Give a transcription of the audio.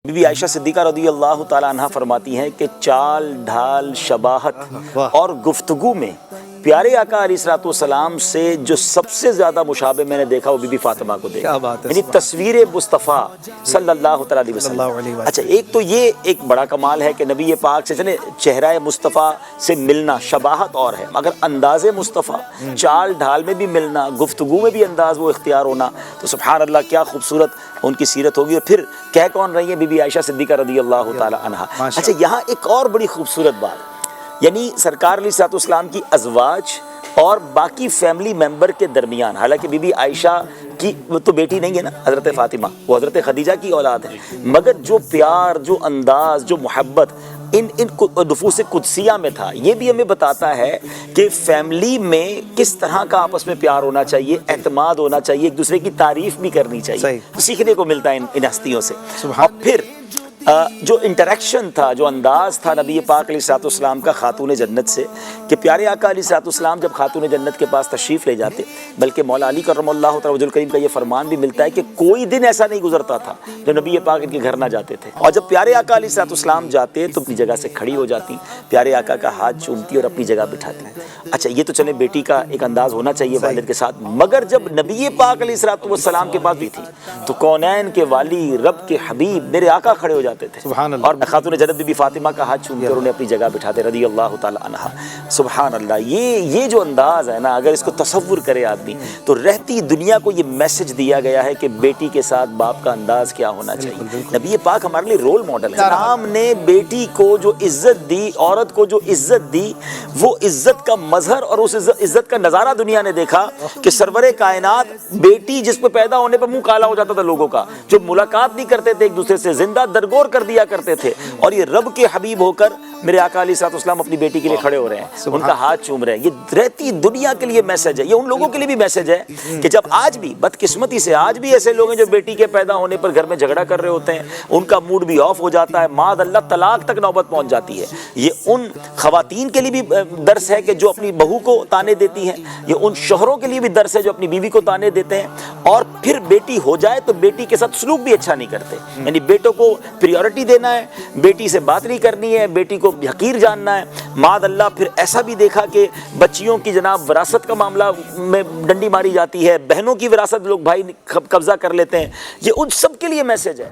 Be be عائشہ صدیقہ رضی اللہ تعالی عنہ فرماتی ہیں کہ چال ڈھال شباہت اور گفتگو میں پیارے آقا علیہ الصلوۃ والسلام سے جو سب سے زیادہ مشابہ میں نے دیکھا وہ بی بی فاطمہ کو دیکھا، یعنی تصویر مصطفیٰ صلی اللہ تعالی علیہ وسلم۔ اچھا، ایک تو یہ ایک بڑا کمال ہے کہ نبی پاک سے چہرہ مصطفیٰ سے ملنا شباہت اور ہے، مگر انداز مصطفیٰ، چال ڈھال میں بھی ملنا، گفتگو میں بھی انداز وہ اختیار ہونا، تو سبحان اللہ کیا خوبصورت ان کی سیرت ہوگی۔ اور پھر کہہ کون رہی ہیں؟ بی بی عائشہ صدیقہ رضی اللہ تعالی عنہا۔ اچھا، یہاں ایک اور بڑی خوبصورت بات، یعنی سرکار علیہ الصلوۃ والسلام کی ازواج اور باقی فیملی ممبر کے درمیان، حالانکہ بی بی عائشہ کی وہ تو بیٹی نہیں ہے نا حضرت فاطمہ، وہ حضرت خدیجہ کی اولاد ہے، مگر جو پیار، جو انداز، جو محبت ان نفوس قدسیہ میں تھا، یہ بھی ہمیں بتاتا ہے کہ فیملی میں کس طرح کا آپس میں پیار ہونا چاہیے، اعتماد ہونا چاہیے، ایک دوسرے کی تعریف بھی کرنی چاہیے، سیکھنے کو ملتا ہے ان ہستیوں سے۔ اور پھر جو انٹریکشن تھا، جو انداز تھا نبی پاک علیہ الصلوۃ والسلام کا خاتون جنت سے، کہ پیارے آقا علیہ الصلوۃ والسلام جب خاتون جنت کے پاس تشریف لے جاتے، بلکہ مولا علی کرم اللہ تعالی وجہ الکریم کا یہ فرمان بھی ملتا ہے کہ کوئی دن ایسا نہیں گزرتا تھا جب نبی پاک ان کے گھر نہ جاتے تھے، اور جب پیارے آقا علیہ الصلوۃ والسلام جاتے تو اپنی جگہ سے کھڑی ہو جاتی، پیارے آقا کا ہاتھ چومتی اور اپنی جگہ بٹھاتی۔ اچھا، یہ تو چلے بیٹی کا ایک انداز ہونا چاہیے والد کے ساتھ، مگر جب نبی پاک علیہ الصلوۃ والسلام کے پاس بھی تھی تو کونین کے والی، رب کے حبیب میرے آقا کھڑے ہو جاتے تھے اور خاتون جنت بی بی فاطمہ کا ہاتھ چوم کر انہیں اپنی جگہ بٹھاتے رضی اللہ تعالی عنہا۔ سبحان اللہ، یہ جو انداز ہے نا، اگر اس کو تصور کرے آدمی تو رہتی دنیا کو یہ میسج دیا گیا ہے کہ بیٹی کے ساتھ باپ کا انداز کیا ہونا چاہیے۔ نبی پاک ہمارے لیے رول ماڈل ہے۔ اسلام نے بیٹی کو جو عزت دی، عورت کو جو عزت دی، وہ عزت کا مظہر اور اس عزت کا نظارہ دنیا نے دیکھا کہ سرور کائنات بیٹی جس پہ پیدا ہونے پر منہ کالا ہو جاتا تھا لوگوں کا، جو ملاقات نہیں کرتے تھے ایک دوسرے سے، زندہ درگور کر دیا کرتے تھے، اور یہ رب کے حبیب ہو کر میرے آقا علیہ الصلوۃ والسلام اپنی بیٹی کے لیے کھڑے ہو رہے ہیں، ان کا ہاتھ چوم رہے ہیں۔ یہ رہتی دنیا کے لیے میسج ہے، یہ ان لوگوں کے لیے بھی میسج ہے کہ جب آج بھی بدقسمتی سے آج بھی ایسے لوگ ہیں جو بیٹی کے پیدا ہونے پر گھر میں جھگڑا کر رہے ہوتے ہیں، ان کا موڈ بھی آف ہو جاتا ہے، معاذ اللہ طلاق تک نوبت پہنچ جاتی ہے۔ یہ ان خواتین کے لیے بھی درس ہے کہ جو اپنی بہو کو تانے دیتی ہیں، یہ ان شوہروں کے لیے بھی درس ہے جو اپنی بیوی کو تانے دیتے ہیں، اور پھر بیٹی ہو جائے تو بیٹی کے ساتھ سلوک بھی اچھا نہیں کرتے، یعنی بیٹوں کو پریورٹی دینا ہے، بیٹی سے بات نہیں کرنی ہے، بیٹی کو حقیر جاننا ہے۔ معاذ اللہ پھر ایسا بھی دیکھا کہ بچیوں کی جناب وراثت کا معاملہ میں ڈنڈی ماری جاتی ہے، بہنوں کی وراثت لوگ بھائی قبضہ کر لیتے ہیں۔ یہ ان سب کے لیے میسج ہے۔